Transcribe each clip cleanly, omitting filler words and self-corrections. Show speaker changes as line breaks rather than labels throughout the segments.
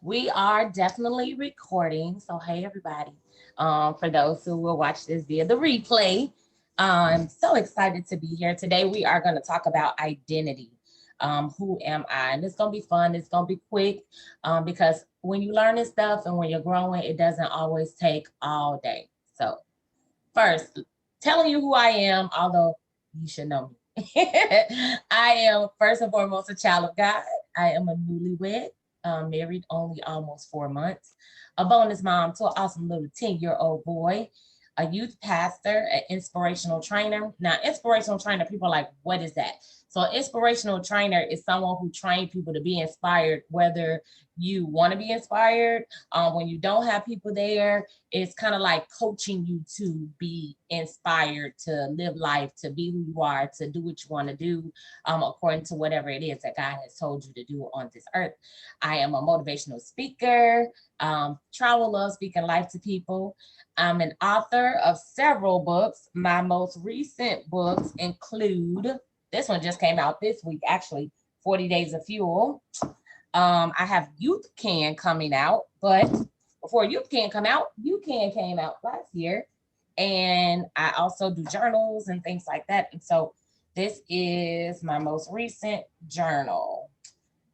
We are definitely recording. So, hey, everybody. For those who will watch this via the replay, I'm so excited to be here. Today, we are going to talk about identity. Who am I? And it's going to be fun. It's going to be quick because when you learn this stuff and when you're growing, it doesn't always take all day. So, first, telling you who I am, although you should know me. I am first and foremost a child of God. I am a newlywed, married only almost 4 months, a bonus mom to an awesome little 10-year-old boy, a youth pastor, an inspirational trainer. Now, inspirational trainer, people are like, what is that? So, an inspirational trainer is someone who trains people to be inspired, whether you want to be inspired, when you don't have people there, it's kind of like coaching you to be inspired, to live life, to be who you are, to do what you want to do, according to whatever it is that God has told you to do on this earth. I am a motivational speaker, travel, love speaking life to people. I'm an author of several books. My most recent books include, this one just came out this week, actually, 40 Days of Fuel. I have Youth Can coming out, but before Youth Can come out, You Can came out last year. And I also do journals and things like that. And so this is my most recent journal.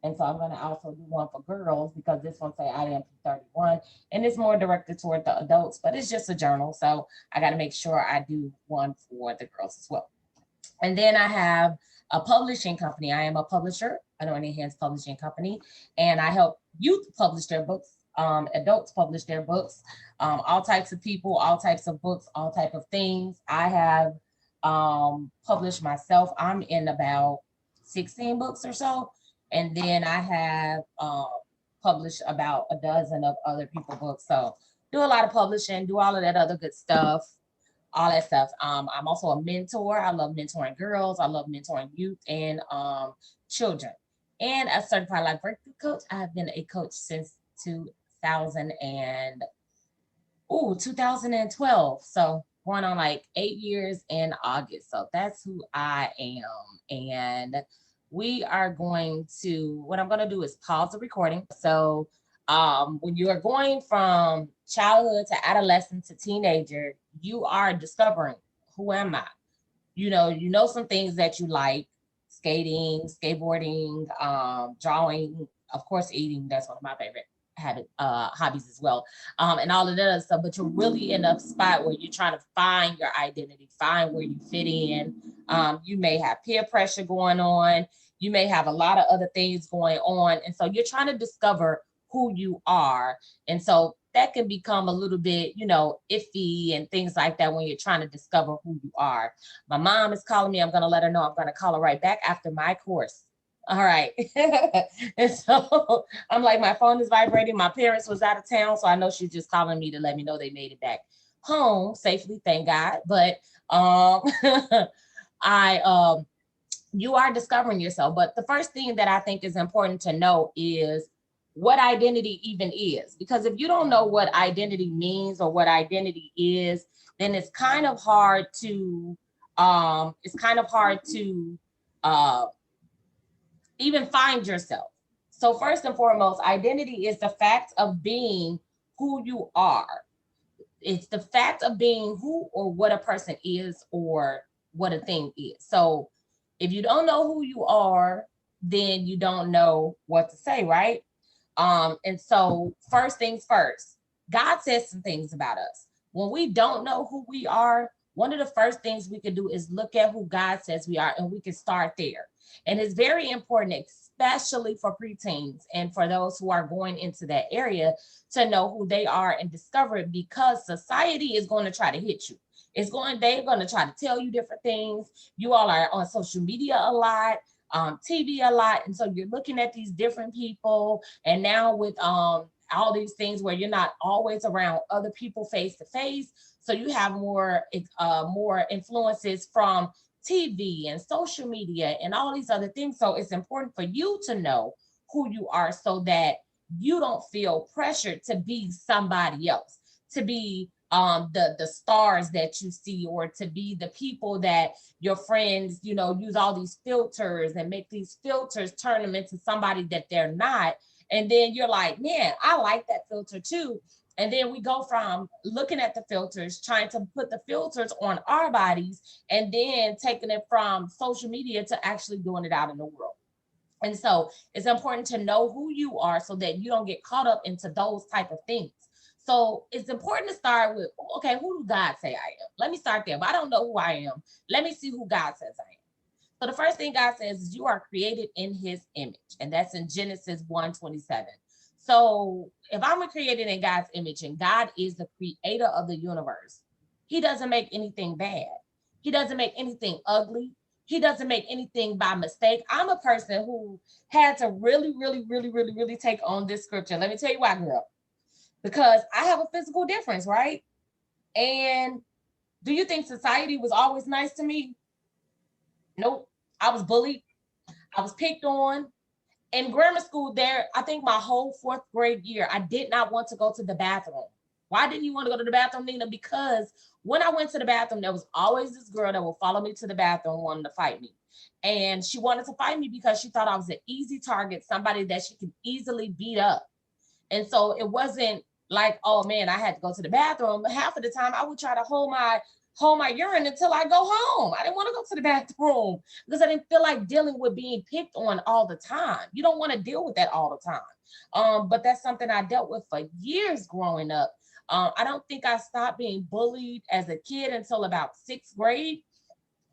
And so I'm going to also do one for girls because this one say I am 31 and it's more directed toward the adults, but it's just a journal. So I got to make sure I do one for the girls as well. And then I have a publishing company. I am a publisher, Anointing Hands Publishing Company, and I help youth publish their books, adults publish their books, all types of people, all types of books, all type of things. I have published myself. I'm in about 16 books or so, and then I have published about a dozen of other people books. So do a lot of publishing, do all of that other good stuff, all that stuff. I'm also a mentor. I love mentoring girls. I love mentoring youth and children. And a certified life breakthrough coach. I have been a coach since 2000 and 2012. So going on like 8 years in August. So that's who I am. And we are going to, what I'm going to do is pause the recording. So when you are going from childhood to adolescent to teenager, you are discovering, who am I? You know some things that you like: skating, skateboarding, drawing, of course, eating. That's one of my favorite hobbies as well, and all of that other stuff. But you're really in a spot where you're trying to find your identity, find where you fit in. You may have peer pressure going on. You may have a lot of other things going on, and so you're trying to discover who you are. And so that can become a little bit, iffy and things like that when you're trying to discover who you are. My mom is calling me. I'm going to let her know. I'm going to call her right back after my course. All right. And so I'm like, my phone is vibrating. My parents was out of town, so I know she's just calling me to let me know they made it back home safely, thank God. But um I you are discovering yourself. But the first thing that I think is important to know is what identity even is. Because if you don't know what identity means or what identity is, then it's kind of hard to uh, even find yourself. So first and foremost, identity is the fact of being who you are. It's the fact of being who or what a person is or what a thing is. So if you don't know who you are, then you don't know what to say, right? And so first things first, God says some things about us. When we don't know who we are, one of the first things we can do is look at who God says we are, and we can start there. And it's very important, especially for preteens and for those who are going into that area, to know who they are and discover it, because society is going to try to hit you. They're going to try to tell you different things. You all are on social media a lot, TV a lot. And so you're looking at these different people. And now with all these things where you're not always around other people face to face, so you have more influences from TV and social media and all these other things. So it's important for you to know who you are so that you don't feel pressured to be somebody else, to be the stars that you see, or to be the people that your friends, use all these filters and make these filters turn them into somebody that they're not. And then you're like, man, I like that filter too. And then we go from looking at the filters, trying to put the filters on our bodies, and then taking it from social media to actually doing it out in the world. And so it's important to know who you are so that you don't get caught up into those type of things. So it's important to start with, okay, who do God say I am? Let me start there. But I don't know who I am. Let me see who God says I am. So the first thing God says is you are created in his image. And that's in Genesis 1:27. So if I'm created in God's image and God is the creator of the universe, he doesn't make anything bad. He doesn't make anything ugly. He doesn't make anything by mistake. I'm a person who had to really take on this scripture. Let me tell you why, girl. Because I have a physical difference, right? And do you think society was always nice to me? Nope. I was bullied. I was picked on. In grammar school, there, I think my whole fourth grade year, I did not want to go to the bathroom. Why didn't you want to go to the bathroom, Nina? Because when I went to the bathroom, there was always this girl that would follow me to the bathroom wanting to fight me. And she wanted to fight me because she thought I was an easy target, somebody that she could easily beat up. And so it wasn't like, oh man, I had to go to the bathroom. But half of the time I would try to hold my urine until I go home. I didn't want to go to the bathroom because I didn't feel like dealing with being picked on all the time. You don't want to deal with that all the time. But that's something I dealt with for years growing up. I don't think I stopped being bullied as a kid until about sixth grade.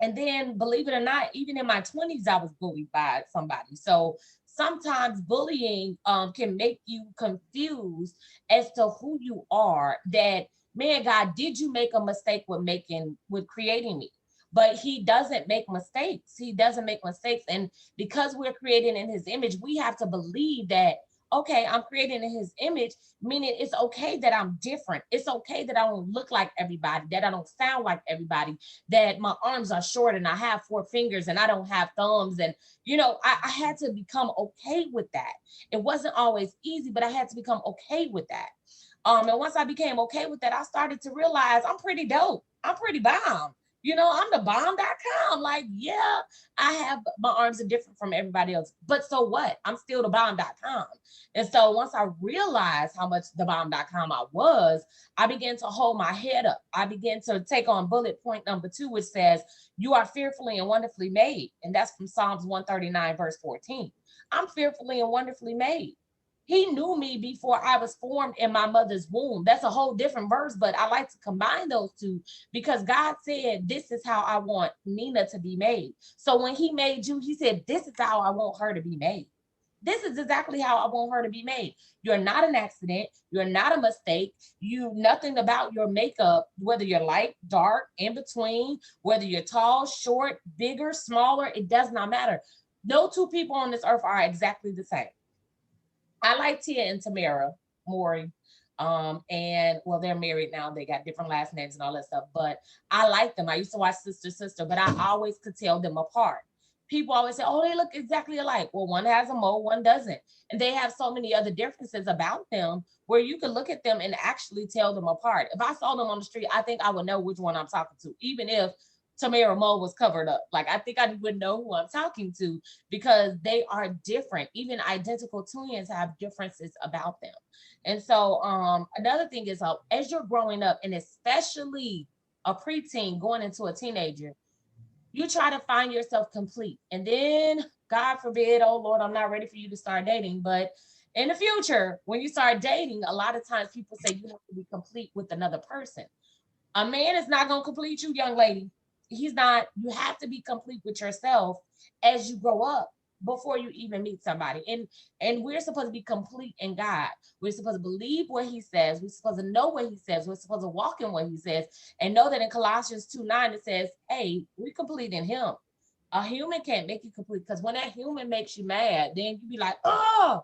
And then, believe it or not, even in my 20s, I was bullied by somebody. So sometimes bullying can make you confused as to who you are. That, man, God, did you make a mistake with creating me? But he doesn't make mistakes. He doesn't make mistakes. And because we're created in his image, we have to believe that, okay, I'm created in his image, meaning it's okay that I'm different. It's okay that I don't look like everybody, that I don't sound like everybody, that my arms are short and I have four fingers and I don't have thumbs. And, I had to become okay with that. It wasn't always easy, but I had to become okay with that. And once I became okay with that, I started to realize I'm pretty dope. I'm pretty bomb. I'm the bomb.com. Like, yeah, I have my arms are different from everybody else. But so what? I'm still the bomb.com. And so once I realized how much the bomb.com I was, I began to hold my head up. I began to take on bullet point number 2, which says, you are fearfully and wonderfully made. And that's from Psalms 139, verse 14. I'm fearfully and wonderfully made. He knew me before I was formed in my mother's womb. That's a whole different verse, but I like to combine those two because God said, this is how I want Nina to be made. So when he made you, he said, this is how I want her to be made. This is exactly how I want her to be made. You're not an accident. You're not a mistake. Nothing about your makeup, whether you're light, dark, in between, whether you're tall, short, bigger, smaller, it does not matter. No two people on this earth are exactly the same. I like Tia and Tamara Mowry. And well, they're married now. They got different last names and all that stuff. But I like them. I used to watch Sister Sister, but I always could tell them apart. People always say, oh, they look exactly alike. Well, one has a mole, one doesn't. And they have so many other differences about them where you can look at them and actually tell them apart. If I saw them on the street, I think I would know which one I'm talking to, even if Tamara Moe was covered up. Like, I think I would know who I'm talking to because they are different. Even identical twins have differences about them. And so another thing is, as you're growing up, and especially a preteen going into a teenager, you try to find yourself complete. And then, God forbid, oh Lord, I'm not ready for you to start dating. But in the future, when you start dating, a lot of times people say you have to be complete with another person. A man is not going to complete you, young lady. He's not. You have to be complete with yourself as you grow up before you even meet somebody. And we're supposed to be complete in God. We're supposed to believe what he says. We're supposed to know what he says. We're supposed to walk in what he says, and know that in Colossians 2:9 it says, hey, we're complete in him. A human can't make you complete, because when that human makes you mad, then you be like, oh.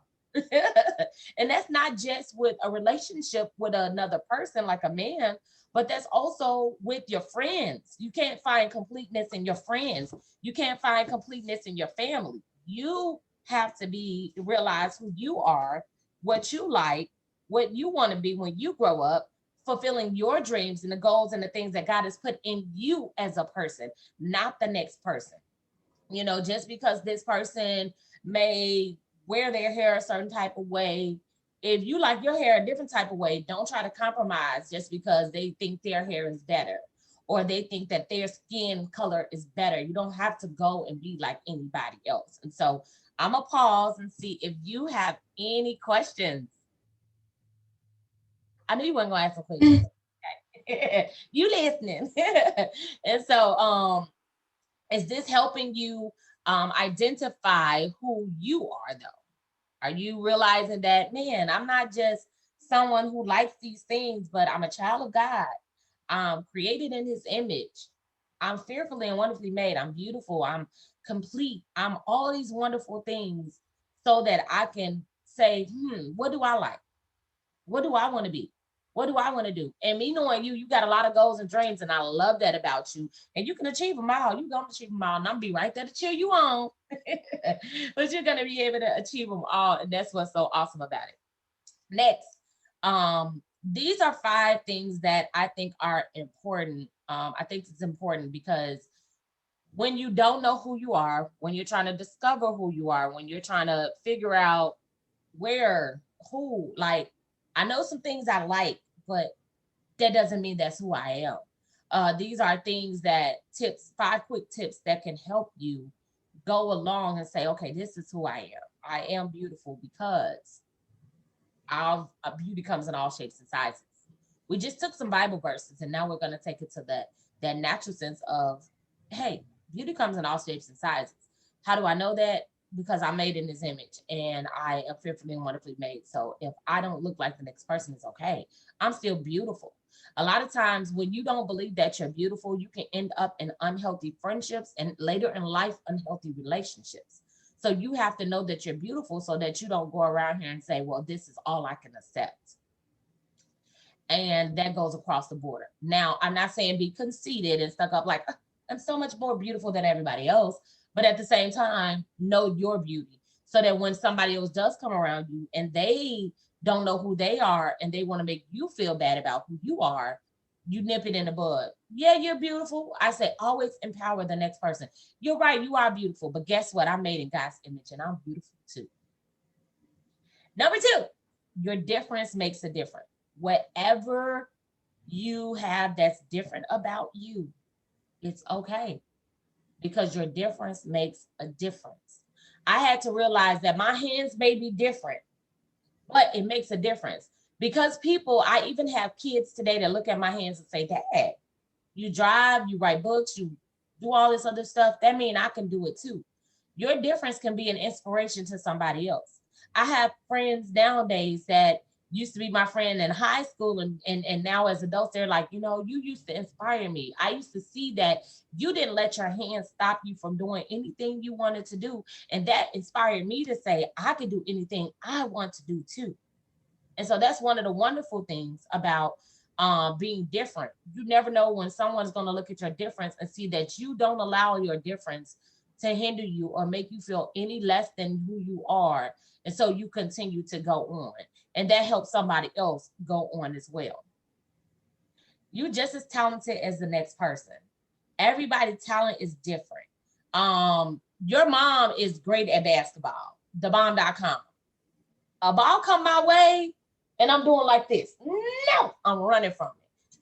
And that's not just with a relationship with another person like a man, but that's also with your friends. You can't find completeness in your friends. You can't find completeness in your family. You have to realize who you are, what you like, what you want to be when you grow up, fulfilling your dreams and the goals and the things that God has put in you as a person, not the next person. Just because this person may wear their hair a certain type of way. If you like your hair a different type of way, don't try to compromise just because they think their hair is better or they think that their skin color is better. You don't have to go and be like anybody else. And so I'm gonna pause and see if you have any questions. I knew you weren't gonna ask some questions. You listening. And so is this helping you identify who you are though? Are you realizing that, man, I'm not just someone who likes these things, but I'm a child of God. I'm created in his image. I'm fearfully and wonderfully made. I'm beautiful. I'm complete. I'm all these wonderful things so that I can say, what do I like? What do I want to be? What do I want to do? And me knowing you, you got a lot of goals and dreams, and I love that about you. And you can achieve them all. You're going to achieve them all, and I'm be right there to cheer you on. But you're going to be able to achieve them all, and that's what's so awesome about it. Next, these are 5 things that I think are important. I think it's important because when you don't know who you are, when you're trying to discover who you are, when you're trying to figure out where, who, like, I know some things I like, but that doesn't mean that's who I am. These are things that 5 quick tips that can help you go along and say, okay, this is who I am. I am beautiful because our beauty comes in all shapes and sizes. We just took some Bible verses and now we're going to take it to that natural sense of, hey, beauty comes in all shapes and sizes. How do I know that? Because I'm made in his image and I am fearfully and wonderfully made. So if I don't look like the next person, is okay. I'm still beautiful. A lot of times when you don't believe that you're beautiful, you can end up in unhealthy friendships and later in life, unhealthy relationships. So you have to know that you're beautiful so that you don't go around here and say, well, this is all I can accept. And that goes across the border. Now, I'm not saying be conceited and stuck up like, I'm so much more beautiful than everybody else. But at the same time, know your beauty so that when somebody else does come around you and they don't know who they are and they want to make you feel bad about who you are, you nip it in the bud. Yeah, you're beautiful. I say always empower the next person. You're right, you are beautiful, but guess what? I'm made in God's image and I'm beautiful too. Number 2, your difference makes a difference. Whatever you have that's different about you, it's okay because your difference makes a difference. I had to realize that my hands may be different, but it makes a difference because people, I even have kids today that look at my hands and say, Dad, you drive, you write books, you do all this other stuff. That means I can do it too. Your difference can be an inspiration to somebody else. I have friends nowadays that used to be my friend in high school and now as adults, they're like, you used to inspire me. I used to see that you didn't let your hands stop you from doing anything you wanted to do. And that inspired me to say, I could do anything I want to do too. And so that's one of the wonderful things about being different. You never know when someone's going to look at your difference and see that you don't allow your difference to hinder you or make you feel any less than who you are. And so you continue to go on. And that helps somebody else go on as well. You're just as talented as the next person. Everybody's talent is different. Your mom is great at basketball, thebomb.com. A ball come my way and I'm doing like this. No, I'm running from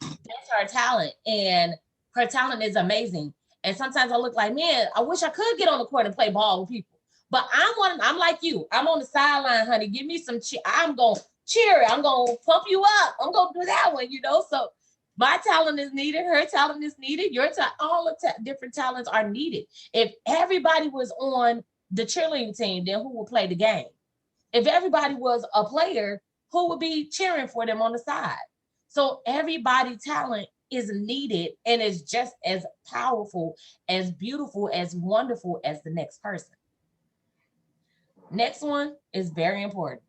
it. That's her talent. And her talent is amazing. And sometimes I look like, man, I wish I could get on the court and play ball with people. But I'm like you. I'm on the sideline, honey. Give me some cheer. I'm going to cheer. I'm going to pump you up. I'm going to do that one, So my talent is needed. Her talent is needed. All the different talents are needed. If everybody was on the cheerleading team, then who would play the game? If everybody was a player, who would be cheering for them on the side? So everybody's talent is needed and is just as powerful, as beautiful, as wonderful as the next person. Next one is very important.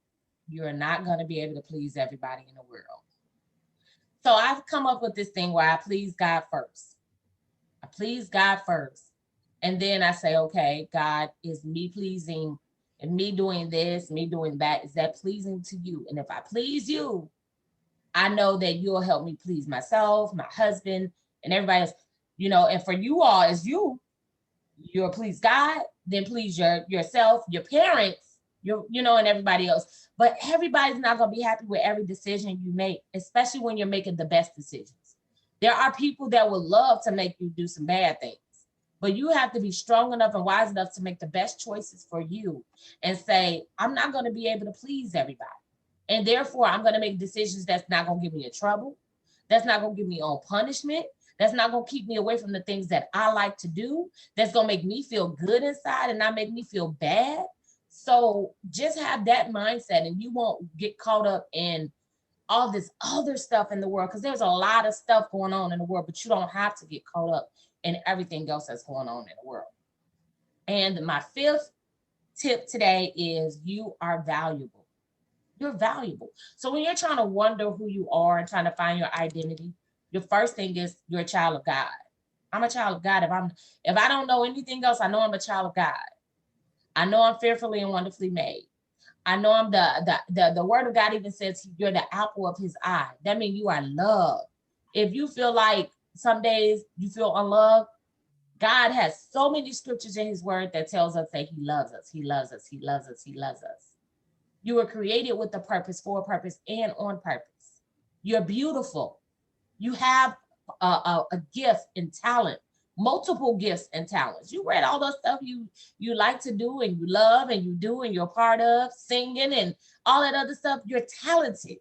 You're not going to be able to please everybody in the world. So I've come up with this thing where I please God first. I please God first. And then I say, okay, God, is me pleasing and me doing this, me doing that, is that pleasing to you? And if I please you, I know that you'll help me please myself, my husband, and everybody else. And for you all, you'll please God, then please yourself, your parents, and everybody else. But everybody's not going to be happy with every decision you make, especially when you're making the best decisions. There are people that would love to make you do some bad things, but you have to be strong enough and wise enough to make the best choices for you and say, I'm not going to be able to please everybody. And therefore, I'm going to make decisions that's not going to get me in trouble. That's not going to give me on punishment. That's not going to keep me away from the things that I like to do. That's going to make me feel good inside and not make me feel bad. So just have that mindset and you won't get caught up in all this other stuff in the world, because there's a lot of stuff going on in the world, but you don't have to get caught up in everything else that's going on in the world. And my fifth tip today is you are valuable. You're valuable. So when you're trying to wonder who you are and trying to find your identity, your first thing is you're a child of God. I'm a child of God. If I don't know anything else, I know I'm a child of God. I know I'm fearfully and wonderfully made. I know I'm the word of God even says you're the apple of his eye. That means you are loved. If you feel like some days you feel unloved, God has so many scriptures in his word that tells us that he loves us. He loves us. He loves us. He loves us. You were created with a purpose, for a purpose, and on purpose. You're beautiful. You have a gift and talent, multiple gifts and talents. You read all the stuff you like to do and you love and you do and you're part of, singing and all that other stuff. You're talented.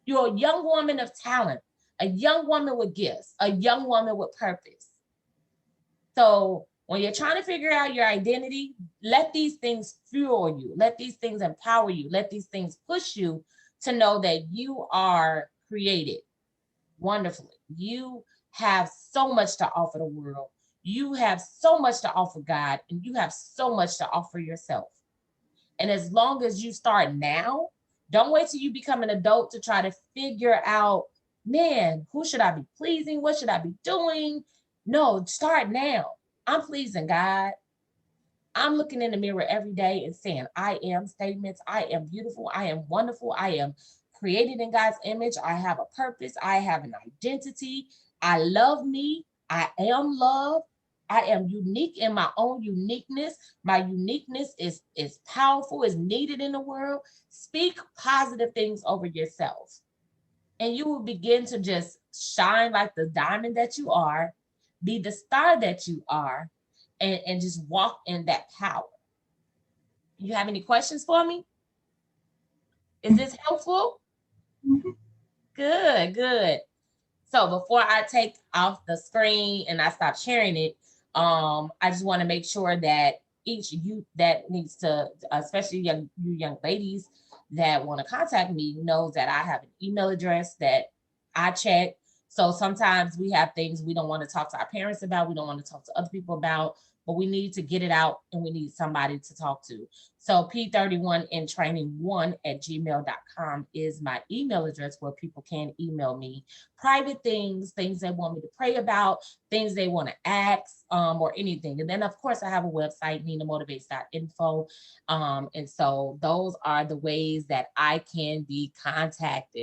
You're a young woman of talent, a young woman with gifts, a young woman with purpose. So when you're trying to figure out your identity, let these things fuel you. Let these things empower you. Let these things push you to know that you are created wonderfully. You have so much to offer the world. You have so much to offer God, and you have so much to offer yourself. And as long as you start now, don't wait till you become an adult to try to figure out, man, who should I be pleasing? What should I be doing? No, start now. I'm pleasing God. I'm looking in the mirror every day and saying, I am statements. I am beautiful. I am wonderful. I am created in God's image. I have a purpose. I have an identity. I love me. I am love. I am unique in my own uniqueness. My uniqueness is powerful, is needed in the world. Speak positive things over yourself. And you will begin to just shine like the diamond that you are, be the star that you are, and just walk in that power. You have any questions for me? Is this helpful? Good, good. So before I take off the screen and I stop sharing it, I just want to make sure that each youth that needs to, especially you young ladies that want to contact me, knows that I have an email address that I check. So sometimes we have things we don't want to talk to our parents about, we don't want to talk to other people about, but we need to get it out and we need somebody to talk to. So p31intraining1@gmail.com is my email address where people can email me private things, things they want me to pray about, things they want to ask, or anything. And then of course I have a website, ninamotivates.info. And so those are the ways that I can be contacted.